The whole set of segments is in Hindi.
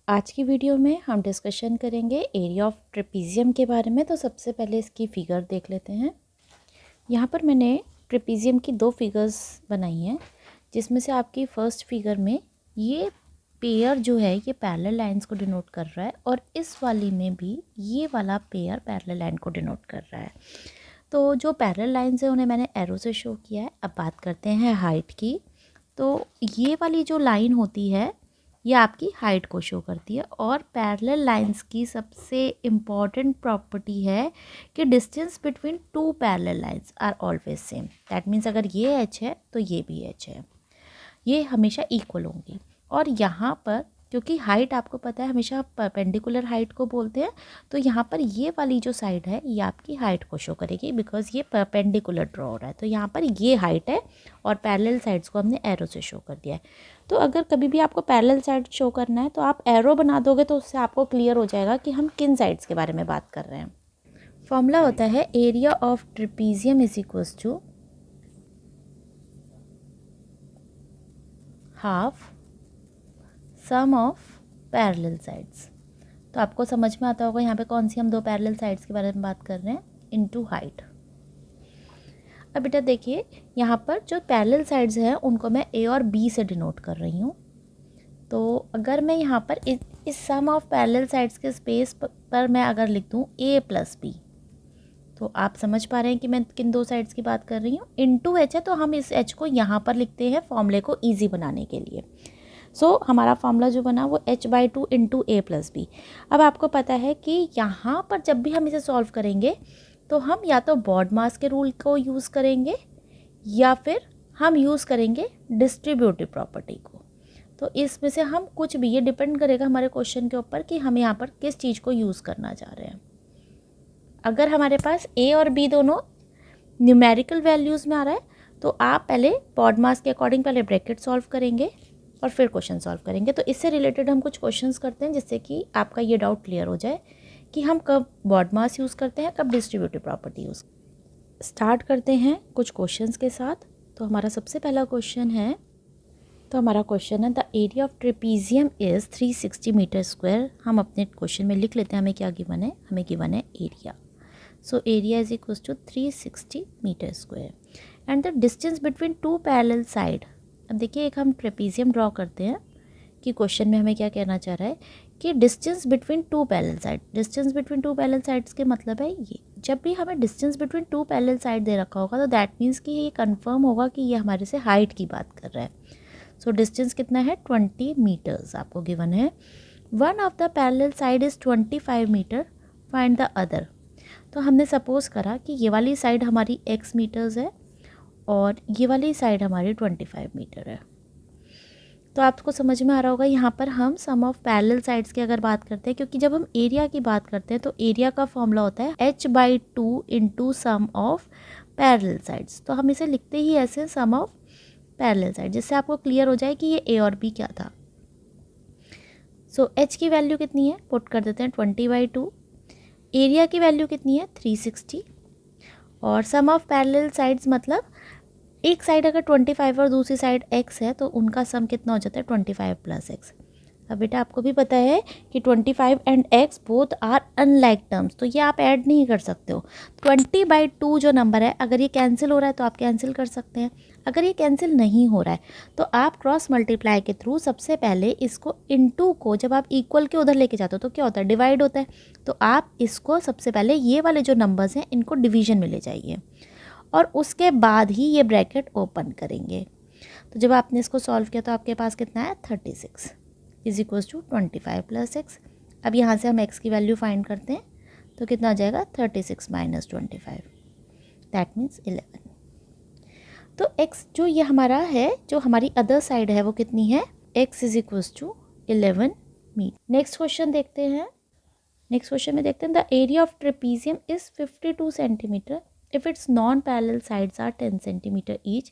आज की वीडियो में हम डिस्कशन करेंगे एरिया ऑफ ट्रेपीजियम के बारे में। तो सबसे पहले इसकी फ़िगर देख लेते हैं। यहाँ पर मैंने ट्रेपीजियम की दो फिगर्स बनाई हैं, जिसमें से आपकी फ़र्स्ट फिगर में ये पेयर जो है ये पैरेलल लाइंस को डिनोट कर रहा है और इस वाली में भी ये वाला पेयर पैरेलल लाइन को डिनोट कर रहा है। तो जो पैरेलल लाइंस है उन्हें मैंने एरो से शो किया है। अब बात करते हैं हाइट की। तो ये वाली जो लाइन होती है ये आपकी हाइट को शो करती है और पैरेलल लाइंस की सबसे इम्पॉर्टेंट प्रॉपर्टी है कि distance between two parallel lines are always same. That means अगर ये एच है तो ये भी एच है, ये हमेशा इक्वल होंगी। और यहाँ पर क्योंकि हाइट आपको पता है हमेशा परपेंडिकुलर हाइट को बोलते हैं, तो यहाँ पर ये वाली जो साइड है ये आपकी हाइट को शो करेगी बिकॉज ये परपेंडिकुलर ड्रॉ हो रहा है। तो यहाँ पर ये हाइट है और पैरेलल साइड्स को हमने एरो से शो कर दिया है। तो अगर कभी भी आपको पैरेलल साइड शो करना है तो आप एरो बना दोगे तो उससे आपको क्लियर हो जाएगा कि हम किन साइड्स के बारे में बात कर रहे हैं। फॉर्मूला होता है area of trapezium is equals to half sum of parallel sides. तो आपको समझ में आता होगा यहाँ पे कौन सी हम दो पैरेलल साइड्स के बारे में बात कर रहे हैं, इनटू हाइट। अब बेटा देखिए यहाँ पर जो पैरेलल साइड्स हैं उनको मैं ए और बी से डिनोट कर रही हूँ। तो अगर मैं यहाँ पर इस सम ऑफ पैरेलल साइड्स के स्पेस पर मैं अगर लिख दूँ ए प्लस बी, तो आप समझ पा रहे हैं कि मैं किन दो साइड्स की बात कर रही हूँ। इनटू एच है तो हम इस एच को यहाँ पर लिखते हैं फॉर्मूले को ईजी बनाने के लिए। हमारा फॉर्मूला जो बना वो h/2 इंटू ए प्लस बी। अब आपको पता है कि यहाँ पर जब भी हम इसे सॉल्व करेंगे तो हम या तो बॉडमास के रूल को यूज़ करेंगे या फिर हम यूज़ करेंगे डिस्ट्रीब्यूटिव प्रॉपर्टी को। तो इसमें से हम कुछ भी, ये डिपेंड करेगा हमारे क्वेश्चन के ऊपर कि हम यहाँ पर किस चीज़ को यूज़ करना चाह रहे हैं। अगर हमारे पास ए और बी दोनों न्यूमेरिकल वैल्यूज़ में आ रहा है तो आप पहले बॉडमास के अकॉर्डिंग पहले ब्रैकेट सॉल्व करेंगे और फिर क्वेश्चन सॉल्व करेंगे। तो इससे रिलेटेड हम कुछ क्वेश्चंस करते हैं जिससे कि आपका ये डाउट क्लियर हो जाए कि हम कब बॉडमास यूज़ करते हैं, कब डिस्ट्रीब्यूटिव प्रॉपर्टी यूज़। स्टार्ट करते हैं कुछ क्वेश्चंस के साथ। तो हमारा सबसे पहला क्वेश्चन है, the area of trapezium is 360 metre square. हम अपने क्वेश्चन में लिख लेते हैं हमें क्या गिवन है। हमें गिवन है area. So area is equals to 360 metre square and the distance between two parallel side. अब देखिए एक हम ट्रेपीजियम ड्रॉ करते हैं कि क्वेश्चन में हमें क्या कहना चाह रहा है कि distance between two parallel side. Distance between two parallel sides के मतलब है ये, जब भी हमें distance between two parallel side दे रखा होगा तो दैट मीन्स कि ये कंफर्म होगा कि ये हमारे से हाइट की बात कर रहा है। सो डिस्टेंस कितना है, 20 मीटर्स आपको गिवन है। One of the parallel side is 25 metre, find the other. तो हमने सपोज करा कि ये वाली साइड हमारी x मीटर्स है और ये वाली साइड हमारी 25 मीटर है। तो आपको समझ में आ रहा होगा यहाँ पर हम सम ऑफ पैरेलल साइड्स की अगर बात करते हैं, क्योंकि जब हम एरिया की बात करते हैं तो एरिया का फॉर्मूला होता है h/2 into sum of parallel sides. तो हम इसे लिखते ही ऐसे सम ऑफ पैरेलल साइड, जिससे आपको क्लियर हो जाए कि ये ए और बी क्या था। h की वैल्यू कितनी है, पुट कर देते हैं 20/2। एरिया की वैल्यू कितनी है, 360। और सम ऑफ पैरेलल साइड्स मतलब एक साइड अगर 25 और दूसरी साइड x है तो उनका सम कितना हो जाता है, 25 प्लस x। अब बेटा आपको भी पता है कि 25 and x both are unlike terms, तो ये आप ऐड नहीं कर सकते हो। 20/2 जो नंबर है अगर ये कैंसिल हो रहा है तो आप कैंसिल कर सकते हैं। अगर ये कैंसिल नहीं हो रहा है तो आप क्रॉस मल्टीप्लाई के थ्रू सबसे पहले इसको इनटू को जब आप इक्वल के उधर लेके जाते हो तो क्या होता है, डिवाइड होता है। तो आप इसको सबसे पहले ये वाले जो नंबर्स हैं इनको डिवीजन में ले जाइए और उसके बाद ही ये ब्रैकेट ओपन करेंगे। तो जब आपने इसको सॉल्व किया तो आपके पास कितना है, 36 is equals to 25 plus x. अब यहाँ से हम x की वैल्यू फाइंड करते हैं तो कितना आ जाएगा, 36 माइनस 25, दैट मीन्स 11। तो x जो ये हमारा है, जो हमारी अदर साइड है वो कितनी है, x is equals to 11 metre. Next question देखते हैं। नेक्स्ट क्वेश्चन में देखते हैं the area of trapezium is 52 centimetre if its non-parallel sides are 10 centimeter each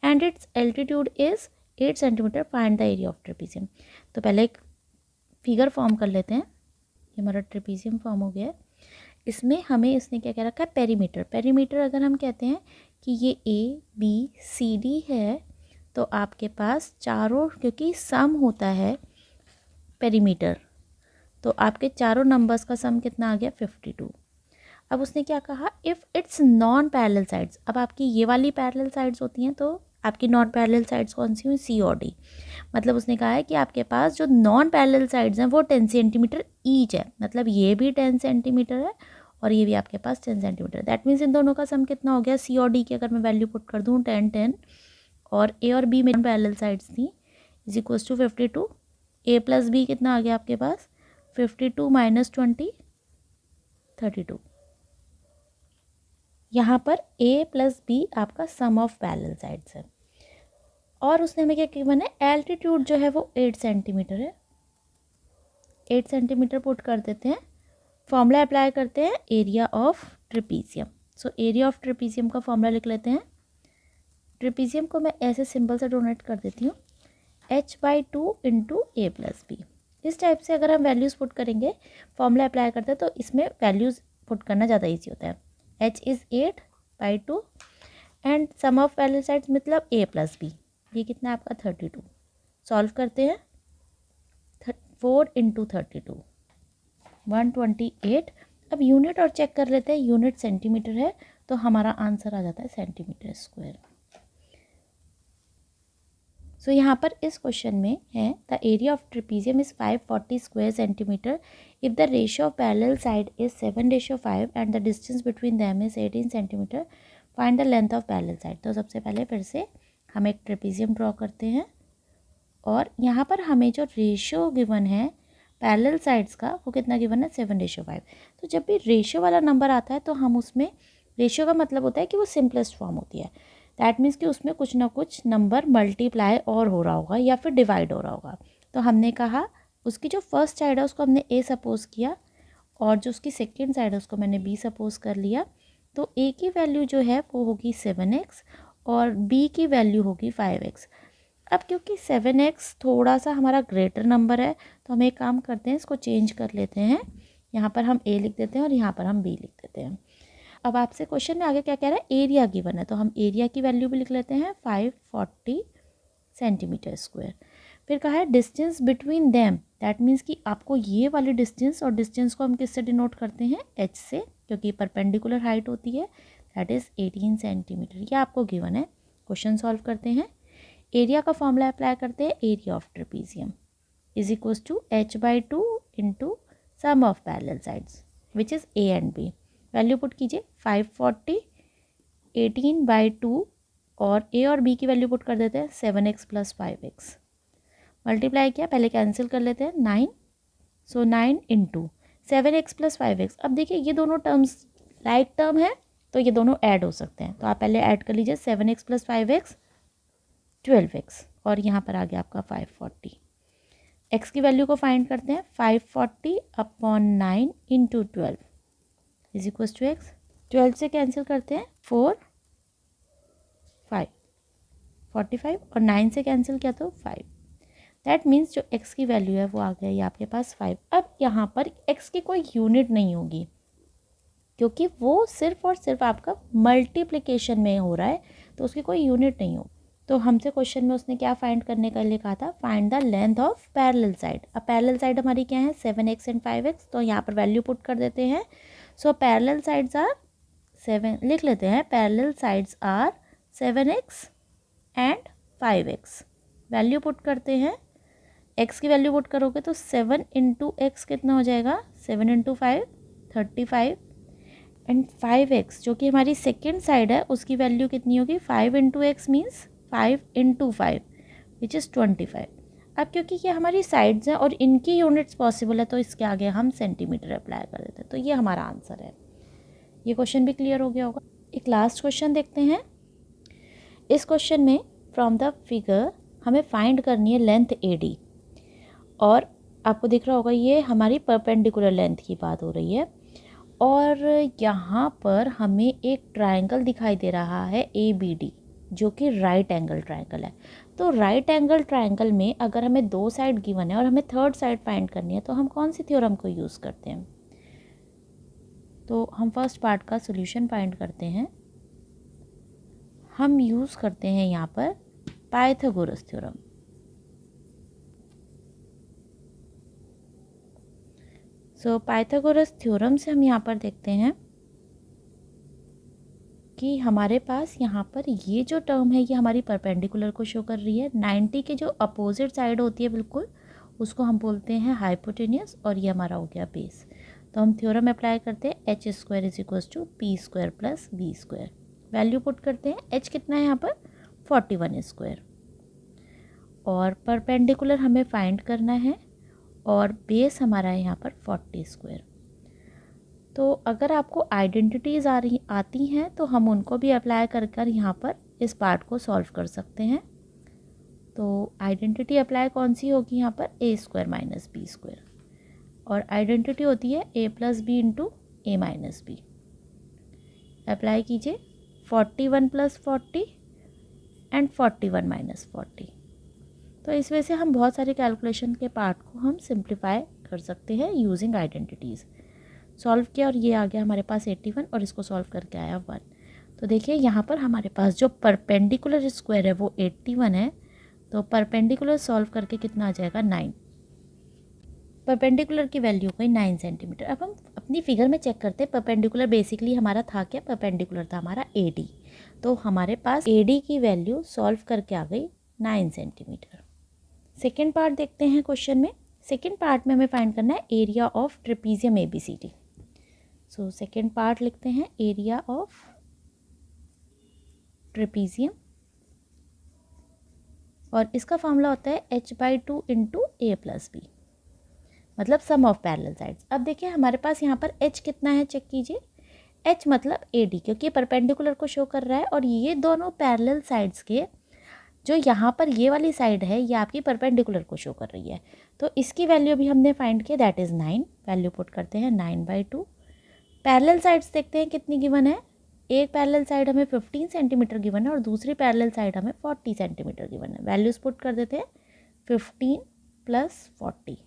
and its altitude is 8 centimeter, find the area of trapezium। तो पहले एक फिगर फॉर्म कर लेते हैं। ये हमारा ट्रेपीजियम फॉर्म हो गया है। इसमें हमें इसने क्या कह रखा है, पेरीमीटर। पेरीमीटर अगर हम कहते हैं कि ये ABCD है तो आपके पास चारों, क्योंकि सम होता है पेरीमीटर तो आपके चारों नंबर्स का सम कितना आ गया 52। अब उसने क्या कहा, if it's non parallel sides. अब आपकी ये वाली पैरेलल साइड्स होती हैं, तो आपकी नॉन पैरेलल साइड्स कौन सी हुई, सी और डी। मतलब उसने कहा है कि आपके पास जो नॉन पैरेलल साइड्स हैं वो 10 सेंटीमीटर ईच है, मतलब ये भी 10 सेंटीमीटर है और ये भी आपके पास 10 सेंटीमीटर। दैट मीन्स इन दोनों का सम कितना हो गया, सी और डी की अगर मैं वैल्यू पुट कर दूँ 10 10, और ए और बी में पैरेलल साइड्स थी, is equals to 52। A plus b कितना आ गया आपके पास, 52 माइनस 20 32। यहाँ पर ए प्लस बी आपका सम ऑफ पैरेलल साइड्स है। और उसने हमें क्या गिवन है, एल्टीट्यूड जो है वो 8 सेंटीमीटर है। 8 सेंटीमीटर पुट कर देते हैं, फॉर्मूला अप्लाई करते हैं area of trapezium. So area of trapezium का फॉर्मूला लिख लेते हैं। ट्रिपीजियम को मैं ऐसे सिंबल से डोनेट कर देती हूँ, h/2 इंटू ए प्लस बी। इस टाइप से अगर हम वैल्यूज़ पुट करेंगे, फॉर्मूला अप्लाई करते हैं, तो इसमें वैल्यूज़ पुट करना ज़्यादा ईजी होता है। h is 8/2 and sum of parallel sides मतलब a प्लस बी, ये कितना है आपका 32। सॉल्व करते हैं, 4 इंटू 32 128। अब यूनिट और चेक कर लेते हैं, यूनिट सेंटीमीटर है तो हमारा आंसर आ जाता है सेंटीमीटर स्क्वायर। सो यहाँ पर इस क्वेश्चन में है the area of trapezium is 540 square centimetre if the ratio of parallel side is 7:5 and the distance between them is 18 centimetre, find the length of parallel side. तो सबसे पहले फिर से हम एक ट्रिपीजियम ड्रॉ करते हैं और यहाँ पर हमें जो रेशियो गिवन है पैरेलल साइड्स का वो कितना गिवन है 7:5। तो जब भी रेशियो वाला नंबर आता है तो हम उसमें, रेशियो का मतलब होता है कि वो सिंपलेस्ट फॉर्म होती है, दैट मीन्स कि उसमें कुछ ना कुछ नंबर मल्टीप्लाई और हो रहा होगा या फिर डिवाइड हो रहा होगा। तो हमने कहा उसकी जो फर्स्ट साइड है उसको हमने ए सपोज़ किया और जो उसकी सेकेंड साइड है उसको मैंने बी सपोज़ कर लिया। तो ए की वैल्यू जो है वो होगी 7x और बी की वैल्यू होगी 5x। अब क्योंकि 7x थोड़ा सा हमारा ग्रेटर नंबर है तो हम एक काम करते हैं, इसको चेंज कर लेते हैं। यहाँ पर हम a लिख देते हैं और यहाँ पर हम b लिख देते हैं। अब आपसे क्वेश्चन में आगे क्या कह रहा है, एरिया गिवन है, तो हम एरिया की वैल्यू भी लिख लेते हैं 540 सेंटीमीटर स्क्वायर। फिर कहा है distance between them, that means कि आपको ये वाली डिस्टेंस, और डिस्टेंस को हम किससे डिनोट करते हैं, h से, क्योंकि परपेंडिकुलर हाइट होती है, दैट इज़ 18 सेंटीमीटर। ये आपको गिवन है। क्वेश्चन सॉल्व करते हैं, एरिया का फॉर्मूला अप्लाई करते हैं, area of trapezium is equals to h/2 into sum of parallel sides which is a and b। Value put कीजिए 540 18/2 और a और b की वैल्यू पुट कर देते हैं 7x प्लस 5x। मल्टीप्लाई किया, पहले कैंसिल कर लेते हैं 9, सो 9 इंटू 7x प्लस 5x। अब देखिए ये दोनों टर्म्स लाइक टर्म है तो ये दोनों ऐड हो सकते हैं, तो आप पहले ऐड कर लीजिए 7x प्लस 5x 12x और यहाँ पर आ गया आपका 540। x की वैल्यू को फाइंड करते हैं, 540 upon 9 into 12 is equals to x। 12 से कैंसिल करते हैं 4 5 45 और 9 से कैंसिल किया तो 5। दैट मीन्स जो x की वैल्यू है वो आ गया ये आपके पास 5। अब यहाँ पर x की कोई यूनिट नहीं होगी क्योंकि वो सिर्फ और सिर्फ आपका मल्टीप्लिकेशन में हो रहा है, तो उसकी कोई यूनिट नहीं हो। तो हमसे क्वेश्चन में उसने क्या फाइंड करने का लिए कहा था, find the length of parallel side. अब पैरेलल साइड हमारी क्या है 7x एंड 5x, तो यहाँ पर वैल्यू पुट कर देते हैं। सो पैरेलल साइड्स आर 7, लिख लेते हैं parallel sides are 7x and 5x। Value put करते हैं, x की वैल्यू पुट करोगे तो 7 इंटू एक्स कितना हो जाएगा, 7 इंटू 5 35 एंड 5x जो कि हमारी सेकेंड साइड है उसकी वैल्यू कितनी होगी, 5 into x means 5 into 5 which is 25। अब क्योंकि ये हमारी साइड्स हैं और इनकी यूनिट्स पॉसिबल है तो इसके आगे हम सेंटीमीटर अप्लाई कर देते हैं, तो ये हमारा आंसर है। ये क्वेश्चन भी क्लियर हो गया होगा। एक लास्ट क्वेश्चन देखते हैं। इस क्वेश्चन में फ्रॉम द फिगर हमें फाइंड करनी है लेंथ AD और आपको दिख रहा होगा ये हमारी परपेंडिकुलर लेंथ की बात हो रही है और यहाँ पर हमें एक ट्रायंगल दिखाई दे रहा है ABD जो कि राइट एंगल ट्रायंगल है। तो राइट एंगल ट्रायंगल में अगर हमें 2 साइड गिवन है और हमें थर्ड साइड फाइंड करनी है तो हम कौन सी थ्योरम को यूज़ करते हैं, तो हम फर्स्ट पार्ट का सॉल्यूशन फाइंड करते हैं। हम यूज़ करते हैं यहाँ पर पाइथागोरस थ्योरम। सो पाइथागोरस थ्योरम से हम यहाँ पर देखते हैं कि हमारे पास यहाँ पर ये जो टर्म है ये हमारी परपेंडिकुलर को शो कर रही है। 90 के जो अपोजिट साइड होती है बिल्कुल, उसको हम बोलते हैं हाइपोटेनियस, और ये हमारा हो गया बेस। तो हम थ्योरम अप्लाई करते हैं, h square is equal to p square plus b square. Value put करते हैं, एच कितना है यहाँ पर 41 स्क्वायर, और परपेंडिकुलर हमें फाइंड करना है, और बेस हमारा है यहाँ पर 40 स्क्वायर। तो अगर आपको आइडेंटिटीज़ आती हैं तो हम उनको भी अप्लाई कर कर यहाँ पर इस पार्ट को सॉल्व कर सकते हैं। तो आइडेंटिटी अप्लाई कौन सी होगी यहाँ पर, ए स्क्वायर माइनस बी स्क्वायर, और आइडेंटिटी होती है ए प्लस बी इंटू ए माइनस बी। अप्लाई कीजिए, 41 प्लस 40 एंड 41 माइनस 40। तो इस वजह से हम बहुत सारे कैलकुलेशन के पार्ट को हम सिंप्लीफाई कर सकते हैं यूजिंग आइडेंटिटीज़। सॉल्व किया और ये आ गया हमारे पास 81, और इसको सॉल्व करके आया 1। तो देखिए यहाँ पर हमारे पास जो परपेंडिकुलर स्क्वायर है वो 81 है, तो परपेंडिकुलर सॉल्व करके कितना आ जाएगा 9। परपेंडिकुलर की वैल्यू गई 9 सेंटीमीटर। अब हम अपनी फिगर में चेक करते हैं, परपेंडिकुलर बेसिकली हमारा था क्या, परपेंडिकुलर था हमारा AD। तो हमारे पास AD की वैल्यू सॉल्व करके आ गई 9 सेंटीमीटर। सेकेंड पार्ट देखते हैं क्वेश्चन में। सेकेंड पार्ट में हमें फाइंड करना है area of trapezium ABCD। So second part लिखते हैं, एरिया ऑफ ट्रेपीजियम, और इसका फॉर्मूला होता है h/2 into a plus B, मतलब सम ऑफ पैरेलल साइड्स। अब देखिए हमारे पास यहाँ पर h कितना है, चेक कीजिए, h मतलब AD, क्योंकि परपेंडिकुलर को शो कर रहा है, और ये दोनों पैरेलल साइड्स के जो यहाँ पर ये वाली साइड है ये आपकी परपेंडिकुलर को शो कर रही है। तो इसकी वैल्यू भी हमने फाइंड किया, दैट इज़ 9। वैल्यू पुट करते हैं 9/2। पैरेलल साइड्स देखते हैं कितनी गिवन है। एक पैरेलल साइड हमें 15 सेंटीमीटर गिवन है और दूसरी पैरेलल साइड हमें 40 सेंटीमीटर गिवन है। वैल्यूज पुट कर देते हैं, 15 प्लस 40।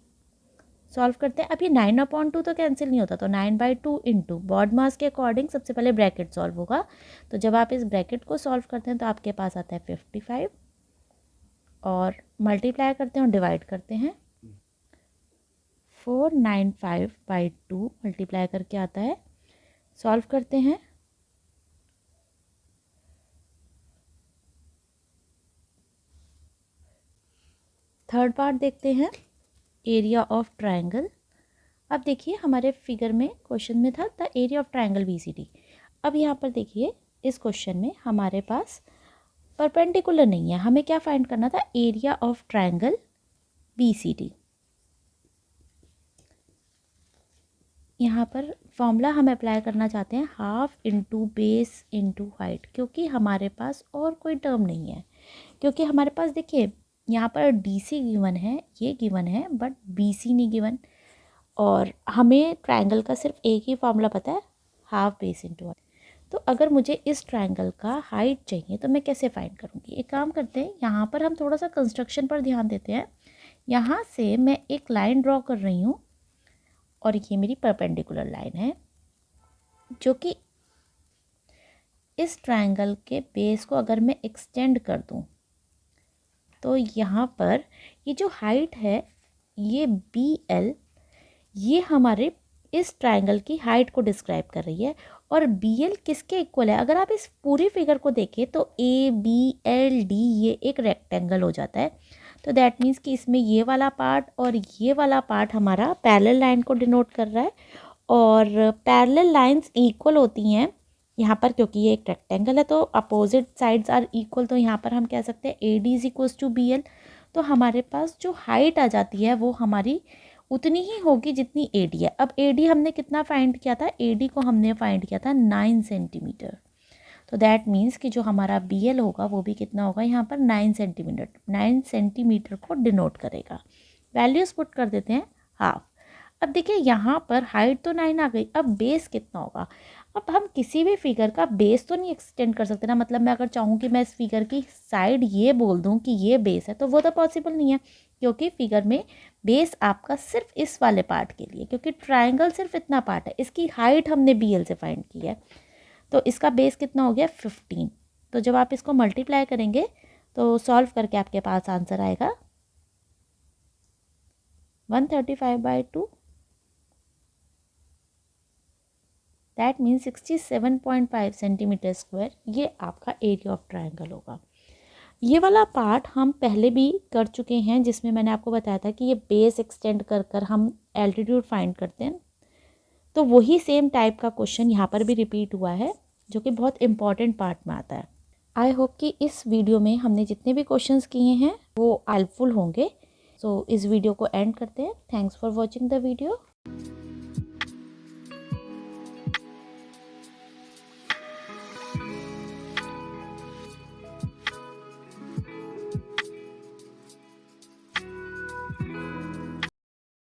सॉल्व करते हैं। अब ये 9/2 तो कैंसिल नहीं होता, तो 9/2 इंटू बॉड मास के अकॉर्डिंग सबसे पहले ब्रैकेट सॉल्व होगा। तो जब आप इस ब्रैकेट को सॉल्व करते हैं तो आपके पास आता है 55, और मल्टीप्लाई करते हैं और डिवाइड करते हैं, 495/2 मल्टीप्लाई करके आता है। सॉल्व करते हैं, थर्ड पार्ट देखते हैं, एरिया ऑफ ट्रायंगल। अब देखिए हमारे फिगर में क्वेश्चन में था the area of triangle BCD। अब यहाँ पर देखिए इस क्वेश्चन में हमारे पास परपेंडिकुलर नहीं है, हमें क्या फाइंड करना था, एरिया ऑफ ट्रायंगल BCD। यहाँ पर फॉर्मूला हम अप्लाई करना चाहते हैं, half into base into height, क्योंकि हमारे पास और कोई टर्म नहीं है। क्योंकि हमारे पास देखिए यहाँ पर DC गिवन है, ये गिवन है, बट BC नहीं गिवन, और हमें ट्रायंगल का सिर्फ एक ही फॉर्मूला पता है, हाफ बेस इंटू हाइट। तो अगर मुझे इस ट्रायंगल का हाइट चाहिए तो मैं कैसे फाइंड करूँगी। एक काम करते हैं, यहाँ पर हम थोड़ा सा कंस्ट्रक्शन पर ध्यान देते हैं। यहाँ से मैं एक लाइन ड्रॉ कर रही हूँ, और ये मेरी परपेंडिकुलर लाइन है, जो कि इस ट्रायंगल के बेस को अगर मैं एक्सटेंड कर दूँ तो यहाँ पर ये जो हाइट है ये BL, ये हमारे इस ट्रायंगल की हाइट को डिस्क्राइब कर रही है। और BL किसके इक्वल है, अगर आप इस पूरी फिगर को देखें तो ABLD ये एक रेक्टेंगल हो जाता है। तो दैट मीन्स कि इसमें ये वाला पार्ट और ये वाला पार्ट हमारा पैरेलल लाइन को डिनोट कर रहा है, और पैरेलल लाइंस इक्वल होती हैं यहाँ पर, क्योंकि ये एक रेक्टेंगल है तो अपोजिट साइड्स आर इक्वल। तो यहाँ पर हम कह सकते हैं AD is equals to BL। तो हमारे पास जो हाइट आ जाती है वो हमारी उतनी ही होगी जितनी AD है। अब AD हमने कितना फाइंड किया था, AD को हमने फाइंड किया था 9 सेंटीमीटर। तो दैट मीन्स कि जो हमारा BL होगा वो भी कितना होगा, यहाँ पर 9 सेंटीमीटर, 9 सेंटीमीटर को डिनोट करेगा। वैल्यूज पुट कर देते हैं, हाफ। अब देखिए यहाँ पर हाइट तो 9 आ गई, अब बेस कितना होगा। अब हम किसी भी फिगर का बेस तो नहीं एक्सटेंड कर सकते ना, मतलब मैं अगर चाहूँ कि मैं इस फिगर की साइड ये बोल दूँ कि ये बेस है, तो वो तो पॉसिबल नहीं है, क्योंकि फिगर में बेस आपका सिर्फ इस वाले पार्ट के लिए, क्योंकि ट्रायंगल सिर्फ इतना पार्ट है, इसकी हाइट हमने BL से फाइंड की है। तो इसका बेस कितना हो गया 15। तो जब आप इसको मल्टीप्लाई करेंगे तो सॉल्व करके आपके पास आंसर आएगा 135/2 दैट मीन्स 67.5 सेंटीमीटर स्क्वायर ये आपका एरिया ऑफ ट्रायंगल होगा। ये वाला पार्ट हम पहले भी कर चुके हैं, जिसमें मैंने आपको बताया था कि ये बेस एक्सटेंड कर कर हम एल्टीट्यूड फाइंड करते हैं। तो वही सेम टाइप का क्वेश्चन यहाँ पर भी रिपीट हुआ है, जो कि बहुत इंपॉर्टेंट पार्ट में आता है। आई होप कि इस वीडियो में हमने जितने भी क्वेश्चंस किए हैं वो हेल्पफुल होंगे। सो इस वीडियो को एंड करते हैं। Thanks for watching the video.